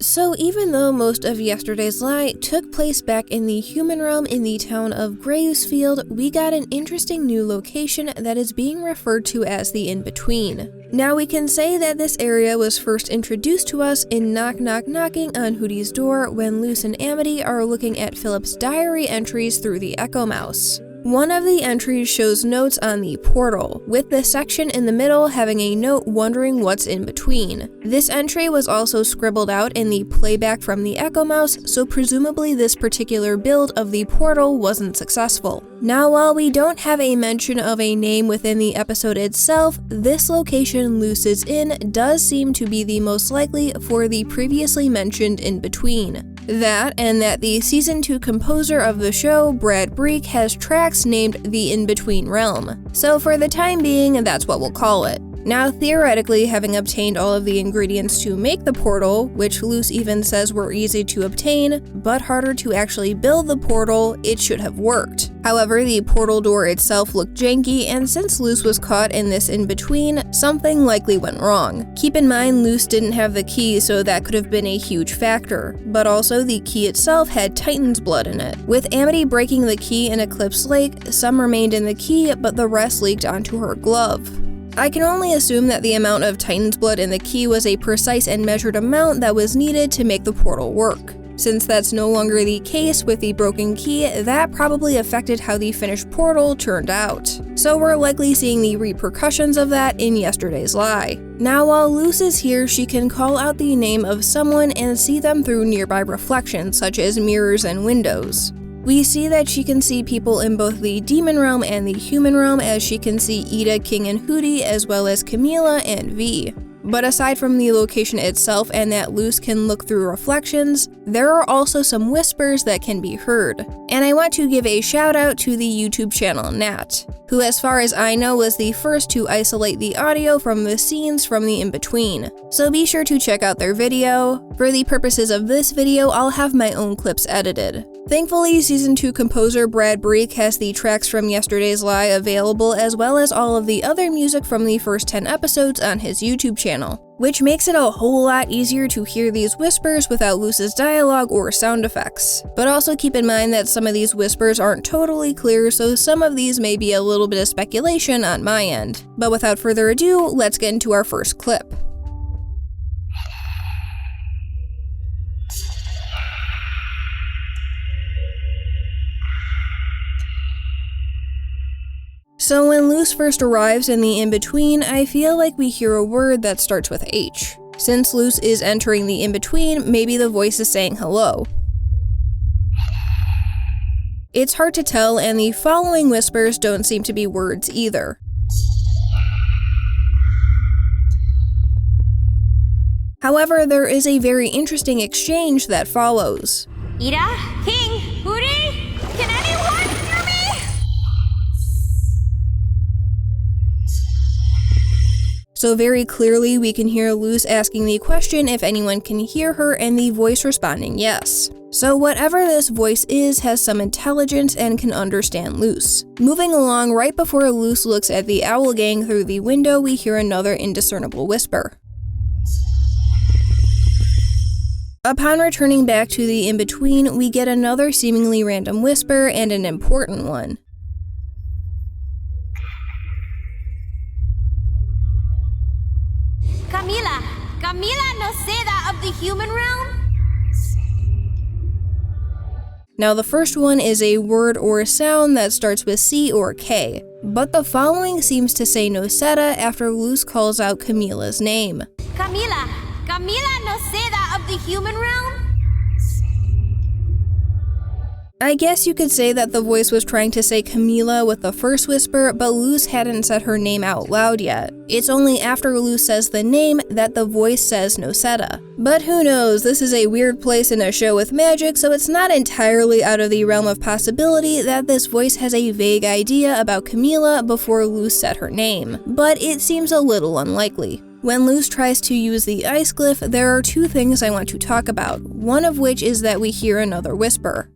So even though most of yesterday's lie took place back in the human realm in the town of Gravesfield, we got an interesting new location that is being referred to as the In-Between. Now we can say that this area was first introduced to us in Knock Knock Knocking on Hootie's Door when Luce and Amity are looking at Philip's diary entries through the Echo Mouse. One of the entries shows notes on the portal, with the section in the middle having a note wondering what's in between. This entry was also scribbled out in the playback from the Echo Mouse, so presumably this particular build of the portal wasn't successful. Now, while we don't have a mention of a name within the episode itself, this location Luce is in does seem to be the most likely for the previously mentioned In-Between. That, and that the Season 2 composer of the show, Brad Breek, has tracks named the In-Between Realm. So for the time being, that's what we'll call it. Now theoretically, having obtained all of the ingredients to make the portal, which Luce even says were easy to obtain, but harder to actually build the portal, it should have worked. However, the portal door itself looked janky, and since Luce was caught in this in-between, something likely went wrong. Keep in mind, Luce didn't have the key, so that could have been a huge factor. But also, the key itself had Titan's blood in it. With Amity breaking the key in Eclipse Lake, some remained in the key, but the rest leaked onto her glove. I can only assume that the amount of Titan's blood in the key was a precise and measured amount that was needed to make the portal work. Since that's no longer the case with the broken key, that probably affected how the finished portal turned out. So we're likely seeing the repercussions of that in yesterday's lie. Now while Luce is here, she can call out the name of someone and see them through nearby reflections, such as mirrors and windows. We see that she can see people in both the demon realm and the human realm, as she can see Ida, King, and Hootie, as well as Camila and V. But aside from the location itself and that Luce can look through reflections, there are also some whispers that can be heard. And I want to give a shout out to the YouTube channel Nat, who as far as I know was the first to isolate the audio from the scenes from the In-Between. So be sure to check out their video. For the purposes of this video, I'll have my own clips edited. Thankfully, Season 2 composer Brad Breek has the tracks from yesterday's lie available, as well as all of the other music from the first 10 episodes on his YouTube channel, which makes it a whole lot easier to hear these whispers without Luce's dialogue or sound effects. But also keep in mind that some of these whispers aren't totally clear, so some of these may be a little bit of speculation on my end. But without further ado, let's get into our first clip. So when Luce first arrives in the In-Between, I feel like we hear a word that starts with H. Since Luce is entering the In-Between, maybe the voice is saying hello. It's hard to tell, and the following whispers don't seem to be words either. However, there is a very interesting exchange that follows. Ida? King? Hootie? Can anyone hear me? So very clearly we can hear Luce asking the question if anyone can hear her and the voice responding yes. So whatever this voice is has some intelligence and can understand Luce. Moving along, right before Luce looks at the Owl Gang through the window, we hear another indiscernible whisper. Upon returning back to the In-Between, we get another seemingly random whisper and an important one. Camila Noceda of the human realm? Now the first one is a word or a sound that starts with C or K, but the following seems to say Noceda after Luce calls out Camila's name. Camila Noceda of the human realm? I guess you could say that the voice was trying to say Camila with the first whisper, but Luce hadn't said her name out loud yet. It's only after Luce says the name that the voice says Noceda. But who knows, this is a weird place in a show with magic, so it's not entirely out of the realm of possibility that this voice has a vague idea about Camila before Luce said her name. But it seems a little unlikely. When Luce tries to use the ice glyph, there are two things I want to talk about, one of which is that we hear another whisper.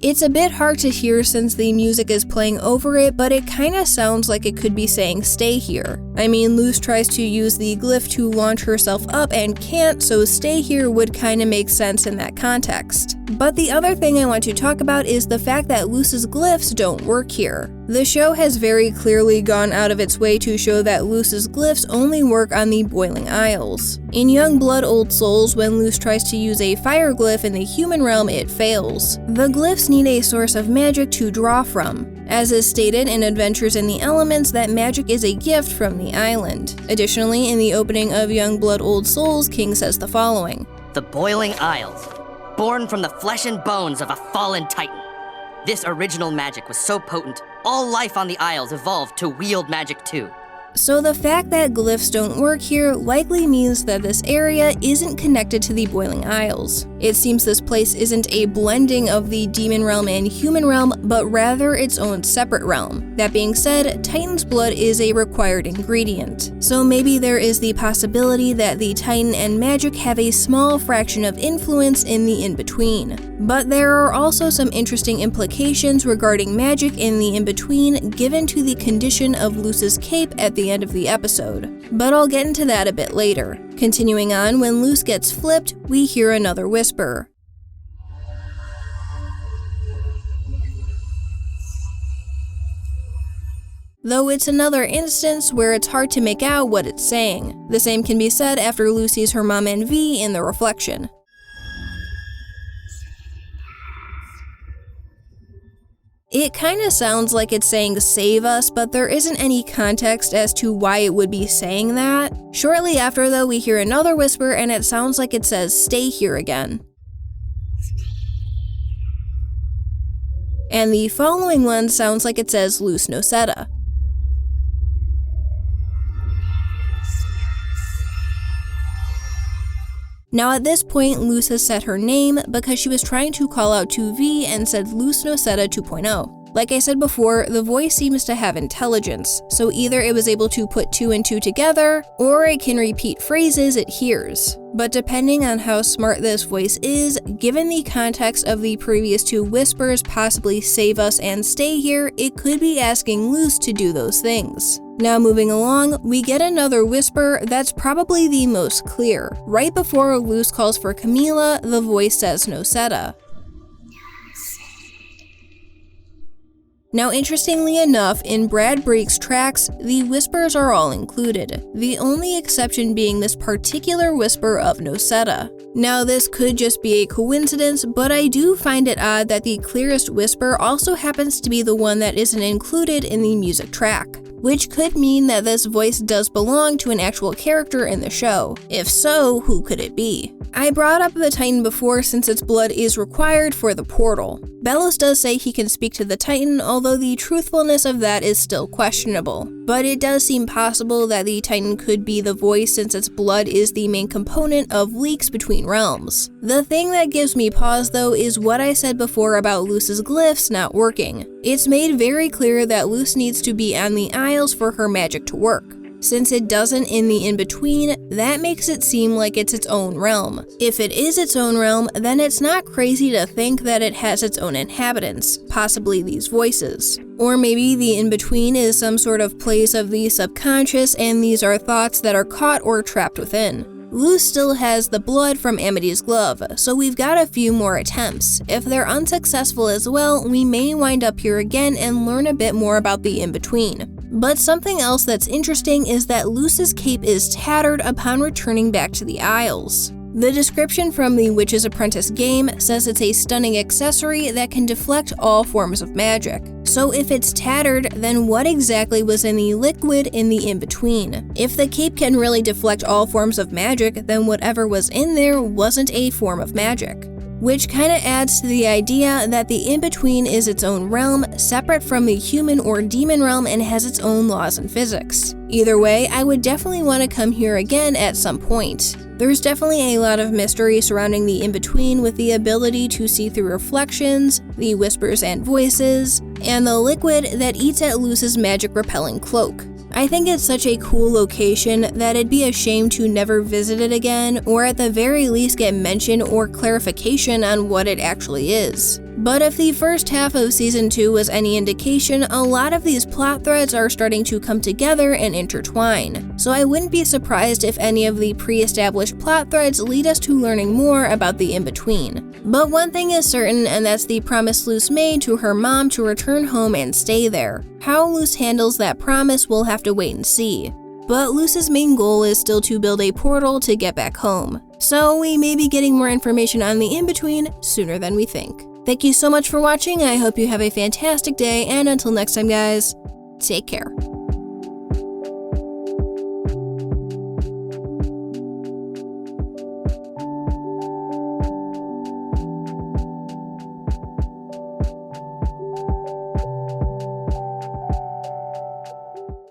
It's a bit hard to hear since the music is playing over it, but it kinda sounds like it could be saying stay here. I mean, Luce tries to use the glyph to launch herself up and can't, so stay here would kinda make sense in that context. But the other thing I want to talk about is the fact that Luce's glyphs don't work here. The show has very clearly gone out of its way to show that Luce's glyphs only work on the Boiling Isles. In Young Blood Old Souls, when Luce tries to use a fire glyph in the human realm, it fails. The glyphs need a source of magic to draw from. As is stated in Adventures in the Elements, that magic is a gift from the island. Additionally, in the opening of Young Blood Old Souls, King says the following: "The Boiling Isles, born from the flesh and bones of a fallen titan. This original magic was so potent, all life on the Isles evolved to wield magic too." So the fact that glyphs don't work here likely means that this area isn't connected to the Boiling Isles. It seems this place isn't a blending of the demon realm and human realm, but rather its own separate realm. That being said, Titan's blood is a required ingredient. So maybe there is the possibility that the Titan and magic have a small fraction of influence in the in-between. But there are also some interesting implications regarding magic in the in-between given to the condition of Luce's cape at the end of the episode. But I'll get into that a bit later. Continuing on, when Luce gets flipped, we hear another whisper. Though it's another instance where it's hard to make out what it's saying. The same can be said after Luce sees her mom and V in the reflection. It kinda sounds like it's saying save us, but there isn't any context as to why it would be saying that. Shortly after though, we hear another whisper and it sounds like it says stay here again. And the following one sounds like it says Luce Nocetta. Now at this point, Luce has said her name because she was trying to call out to V and said Luce Nocetta 2.0. Like I said before, the voice seems to have intelligence, so either it was able to put 2 and 2 together, or it can repeat phrases it hears. But depending on how smart this voice is, given the context of the previous 2 whispers possibly save us and stay here, it could be asking Luce to do those things. Now moving along, we get another whisper that's probably the most clear. Right before Luce calls for Camila, the voice says Nocetta. Now interestingly enough, in Brad Breek's tracks, the whispers are all included, the only exception being this particular whisper of Nocetta. Now this could just be a coincidence, but I do find it odd that the clearest whisper also happens to be the one that isn't included in the music track, which could mean that this voice does belong to an actual character in the show. If so, who could it be? I brought up the Titan before since its blood is required for the portal. Belos does say he can speak to the Titan, although the truthfulness of that is still questionable. But it does seem possible that the Titan could be the voice since its blood is the main component of leaks between realms. The thing that gives me pause though is what I said before about Luce's glyphs not working. It's made very clear that Luce needs to be on the Isles for her magic to work. Since it doesn't in the in-between, that makes it seem like it's its own realm. If it is its own realm, then it's not crazy to think that it has its own inhabitants, possibly these voices. Or maybe the in-between is some sort of place of the subconscious and these are thoughts that are caught or trapped within. Luce still has the blood from Amity's glove, so we've got a few more attempts. If they're unsuccessful as well, we may wind up here again and learn a bit more about the in-between. But something else that's interesting is that Luce's cape is tattered upon returning back to the Isles. The description from the Witch's Apprentice game says it's a stunning accessory that can deflect all forms of magic. So if it's tattered, then what exactly was in the liquid in the in-between? If the cape can really deflect all forms of magic, then whatever was in there wasn't a form of magic. Which kinda adds to the idea that the in-between is its own realm, separate from the human or demon realm and has its own laws and physics. Either way, I would definitely want to come here again at some point. There's definitely a lot of mystery surrounding the in-between with the ability to see through reflections, the whispers and voices, and the liquid that eats at Luce's magic-repelling cloak. I think it's such a cool location that it'd be a shame to never visit it again, or at the very least get mention or clarification on what it actually is. But if the first half of Season 2 was any indication, a lot of these plot threads are starting to come together and intertwine. So I wouldn't be surprised if any of the pre-established plot threads lead us to learning more about the in-between. But one thing is certain, and that's the promise Luce made to her mom to return home and stay there. How Luce handles that promise, we'll have to wait and see. But Luce's main goal is still to build a portal to get back home. So we may be getting more information on the in-between sooner than we think. Thank you so much for watching. I hope you have a fantastic day, and until next time guys, take care.